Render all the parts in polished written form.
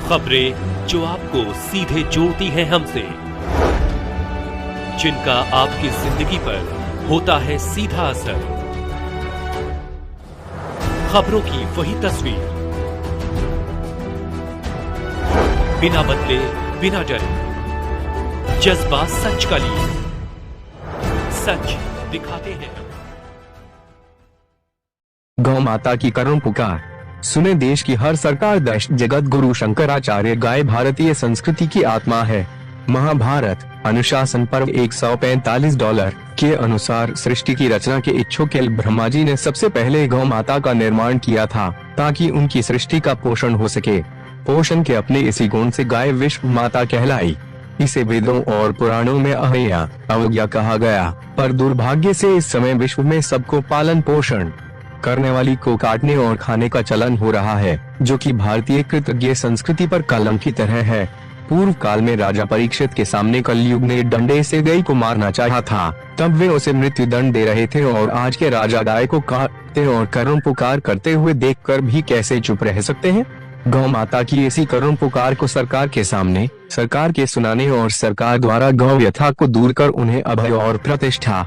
खबरें जो आपको सीधे जोड़ती हैं हमसे, जिनका आपकी जिंदगी पर होता है सीधा असर। खबरों की वही तस्वीर, बिना बदले बिना डरे, जज्बा सच का लिए, सच दिखाते हैं। गौ माता की करुण पुकार सुने देश की हर सरकार। दश जगत गुरु शंकराचार्य गाय भारतीय संस्कृति की आत्मा है। महाभारत अनुशासन पर्व $145 के अनुसार सृष्टि की रचना के इच्छुक ब्रह्मा जी ने सबसे पहले गौ माता का निर्माण किया था ताकि उनकी सृष्टि का पोषण हो सके। पोषण के अपने इसी गुण से गाय विश्व माता कहलाई। इसे वेदों और पुराणों में अहल्या अवज्ञा कहा गया, पर दुर्भाग्य से इस समय विश्व में सबको पालन पोषण करने वाली को काटने और खाने का चलन हो रहा है, जो कि भारतीय कृतज्ञ संस्कृति पर कलंक की तरह है। पूर्व काल में राजा परीक्षित के सामने कलयुग ने डंडे से गाय को मारना चाहा था, तब वे उसे मृत्यु दंड दे रहे थे, और आज के राजा गाय को काटते और करुण पुकार करते हुए देखकर भी कैसे चुप रह सकते हैं। गौ माता की इसी करुण पुकार को सरकार के सामने, सरकार के सुनाने और सरकार द्वारा गौ व्यथा को दूर कर उन्हें अभय और प्रतिष्ठा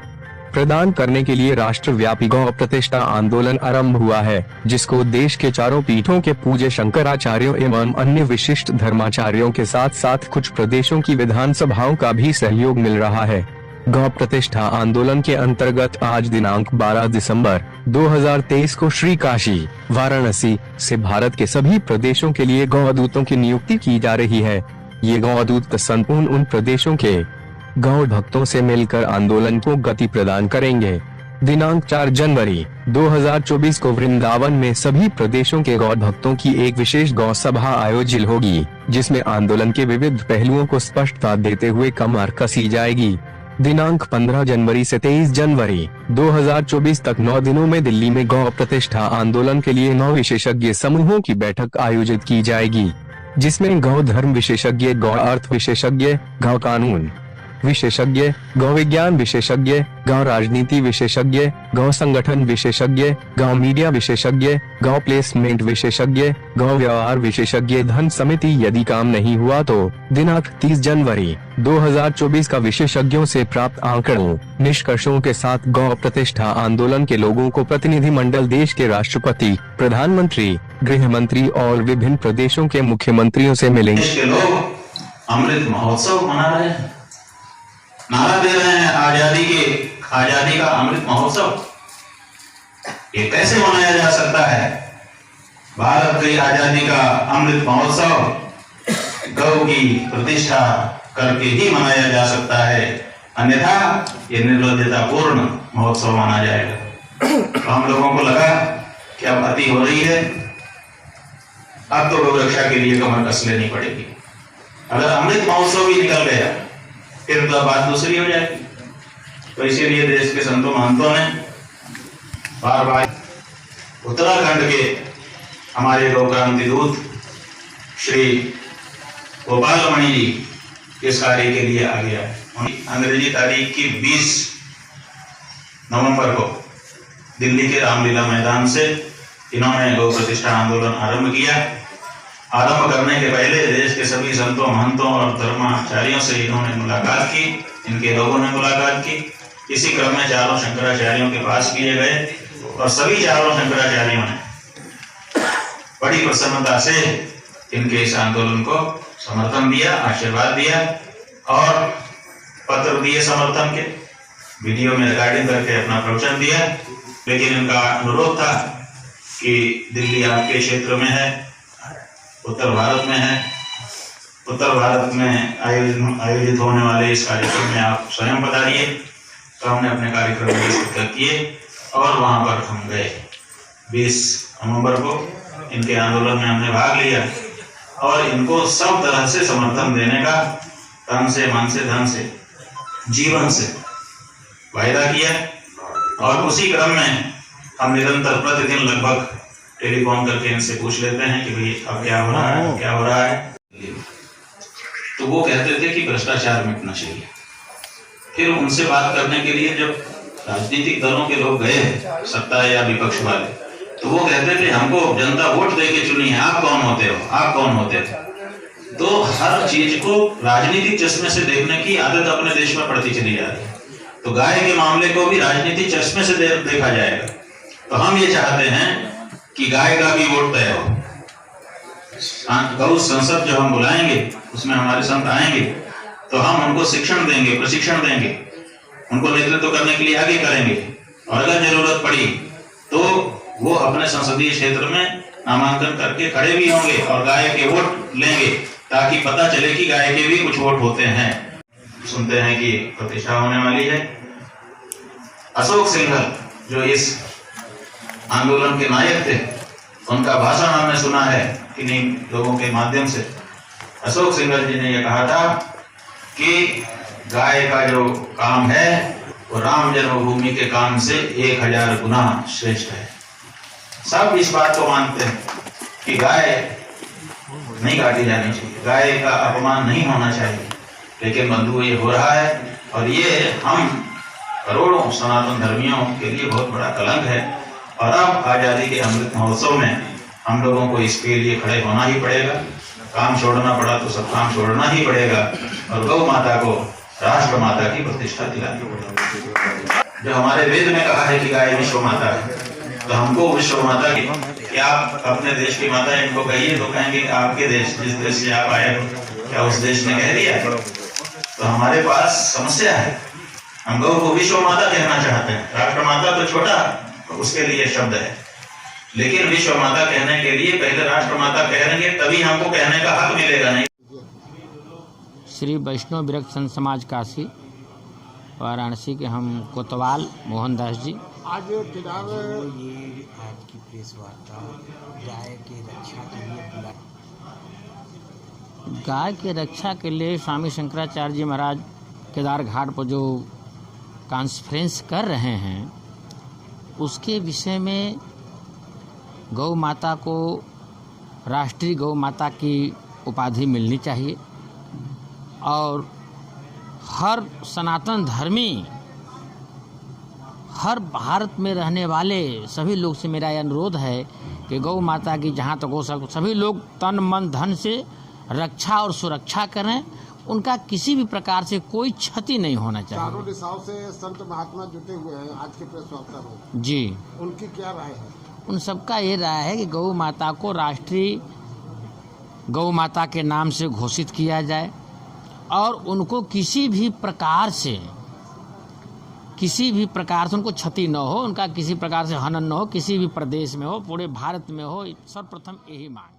प्रदान करने के लिए राष्ट्रव्यापी गौ प्रतिष्ठा आंदोलन आरंभ हुआ है, जिसको देश के चारों पीठों के पूज्य शंकराचार्यों एवं अन्य विशिष्ट धर्माचार्यों के साथ साथ कुछ प्रदेशों की विधानसभाओं का भी सहयोग मिल रहा है। गौ प्रतिष्ठा आंदोलन के अंतर्गत आज दिनांक 12 दिसंबर 2023 को श्री काशी वाराणसी से भारत के सभी प्रदेशों के लिए गौदूतों की नियुक्ति की जा रही है। ये गौदूत संपूर्ण उन प्रदेशों के गौ भक्तों से मिलकर आंदोलन को गति प्रदान करेंगे। दिनांक 4 जनवरी 2024 को वृंदावन में सभी प्रदेशों के गौ भक्तों की एक विशेष गौ सभा आयोजित होगी, जिसमें आंदोलन के विविध पहलुओं को स्पष्टता देते हुए कमर कसी जाएगी। दिनांक 15 जनवरी से 23 जनवरी 2024 तक 9 दिनों में दिल्ली में गौ प्रतिष्ठा आंदोलन के लिए 9 विशेषज्ञ समूहों की बैठक आयोजित की जाएगी, जिसमें गौ धर्म विशेषज्ञ, गौ अर्थ विशेषज्ञ, गौ कानून विशेषज्ञ, गौ विज्ञान विशेषज्ञ, गौ राजनीति विशेषज्ञ, गौ संगठन विशेषज्ञ, गौ मीडिया विशेषज्ञ, गौ प्लेसमेंट विशेषज्ञ, गौ व्यवहार विशेषज्ञ, धन समिति। यदि काम नहीं हुआ तो दिनांक 30 जनवरी 2024 का विशेषज्ञों से प्राप्त आंकड़ों निष्कर्षों के साथ गौ प्रतिष्ठा आंदोलन के लोगों को प्रतिनिधि मंडल देश के राष्ट्रपति, प्रधानमंत्री, गृह मंत्री और विभिन्न प्रदेशों के मुख्यमंत्रियों से मिलेंगे। देश के लोग अमृत महोत्सव मना रहे हैं, नारा दे रहे हैं आजादी का अमृत महोत्सव। ये कैसे मनाया जा सकता है? भारत की आजादी का अमृत महोत्सव गौ की प्रतिष्ठा करके ही मनाया जा सकता है, अन्यथा ये निर्लज्जतापूर्ण महोत्सव माना जाएगा। तो हम लोगों को लगा कि अब अति हो रही है, अब तो गौ रक्षा के लिए कमर कस लेनी पड़ेगी। अगर अमृत महोत्सव भी निकल गया फिर तो बात दूसरी हो जाएगी। तो इसीलिए देश के संतों महंतों ने बार बार उत्तराखंड के हमारे गौ क्रांति दूत श्री गोपाल मणि जी इस कार्य के लिए आ गया। अंग्रेजी तारीख की 20 नवंबर को दिल्ली के रामलीला मैदान से इन्होंने गौ प्रतिष्ठा आंदोलन आरंभ किया। आरंभ करने के पहले देश के सभी संतों महंतों और धर्माचार्यों से इन्होंने मुलाकात की, इनके लोगों ने मुलाकात की। इसी क्रम में चारों शंकराचार्यों के पास किए गए और सभी चारों शंकराचार्यों ने बड़ी प्रसन्नता से इनके इस आंदोलन को समर्थन दिया, आशीर्वाद दिया और पत्र दिए समर्थन के, वीडियो में रिकॉर्डिंग करके अपना प्रवचन दिया। लेकिन इनका अनुरोध था कि दिल्ली आपके क्षेत्र में है, उत्तर भारत में है, उत्तर भारत में आयोजित होने वाले इस कार्यक्रम में आप स्वयं पधारिए। तो हमने अपने कार्यक्रम में किए और वहां पर हम गए। 20 नवंबर को इनके आंदोलन में हमने भाग लिया और इनको सब तरह से समर्थन देने का तन से, मन से, धन से, जीवन से वायदा किया। और उसी क्रम में हम निरंतर प्रतिदिन लगभग टेलीफोन करके इनसे पूछ लेते हैं कि भाई अब क्या हो रहा है, क्या हो रहा है। तो वो कहते थे कि भ्रष्टाचार मिटना चाहिए। फिर उनसे बात करने के लिए जब राजनीतिक दलों के लोग गए, सत्ता या विपक्ष वाले, तो वो कहते थे हमको जनता वोट दे के चुनी है, आप कौन होते हो, आप कौन होते थे। तो हर चीज को राजनीतिक चश्मे से देखने की आदत अपने देश में पड़ती चली जा रही है। तो गाय के मामले को भी राजनीतिक चश्मे से देखा जाएगा। तो हम ये चाहते हैं कि गाय का भी वोट तय हो। गौ संसद जो हम बुलाएंगे उसमें हमारे संत आएंगे तो हम उनको शिक्षण देंगे, प्रशिक्षण देंगे, उनको नेतृत्व करने के लिए आगे करेंगे और अगर जरूरत पड़ी तो वो अपने संसदीय क्षेत्र में नामांकन करके खड़े भी होंगे और गाय के वोट लेंगे ताकि पता चले कि गाय के भी कुछ वोट होते हैं। सुनते हैं कि प्रतिष्ठा होने वाली है। अशोक सिंघल जो इस आंदोलन के नायक थे, उनका भाषण हमने सुना है किन्हीं लोगों के माध्यम से। अशोक सिंघल जी ने यह कहा था कि गाय का जो काम है वो राम जन्मभूमि के काम से 1000 गुना श्रेष्ठ है। सब इस बात को मानते हैं कि गाय नहीं काटी जानी चाहिए, गाय का अपमान नहीं होना चाहिए, लेकिन बंधु ये हो रहा है और ये हम करोड़ों सनातन धर्मियों के लिए बहुत बड़ा कलंक है। और अब आजादी के अमृत महोत्सव में हम लोगों को इसके लिए खड़े होना ही पड़ेगा। काम छोड़ना पड़ा तो सब काम छोड़ना ही पड़ेगा और गौ माता को राष्ट्र माता की प्रतिष्ठा दिलानी पड़ेगी। जो हमारे वेद में कहा है कि गाय विश्व माता है, तो हमको विश्व माता की, क्या आप अपने देश की माता इनको कहिए तो कहेंगे आपके देश, जिस देश से आप आए हो क्या उस देश ने कह दिया? तो हमारे पास समस्या है। हम गौ को विश्व माता कहना चाहते हैं। राष्ट्र माता तो छोटा, तो उसके लिए शब्द है, लेकिन विश्व माता कहने के लिए पहले राष्ट्र माता कहेंगे तभी हमको कहने का हक मिलेगा। नहीं श्री वैष्णव विरक्त संत समाज काशी वाराणसी के हम कोतवाल मोहनदास जी। आज केदार ये आज की प्रेस वार्ता गाय के रक्षा के लिए बुला, गाय के रक्षा के लिए स्वामी शंकराचार्य जी महाराज केदार घाट पर जो कॉन्फ्रेंस कर रहे हैं उसके विषय में गौ माता को राष्ट्रीय गौ माता की उपाधि मिलनी चाहिए और हर सनातन धर्मी, हर भारत में रहने वाले सभी लोग से मेरा यह अनुरोध है कि गौ माता की जहाँ तक हो सके सभी लोग तन मन धन से रक्षा और सुरक्षा करें। उनका किसी भी प्रकार से कोई क्षति नहीं होना चाहिए। चारों दिशाओं से संत महात्मा जुटे हुए हैं आज के प्रेस वार्ता में जी, उनकी क्या राय है? उन सबका ये राय है कि गौ माता को राष्ट्रीय गौ माता के नाम से घोषित किया जाए और उनको किसी भी प्रकार से उनको क्षति न हो, उनका किसी प्रकार से हनन न हो, किसी भी प्रदेश में हो, पूरे भारत में हो। सर्वप्रथम यही मांग।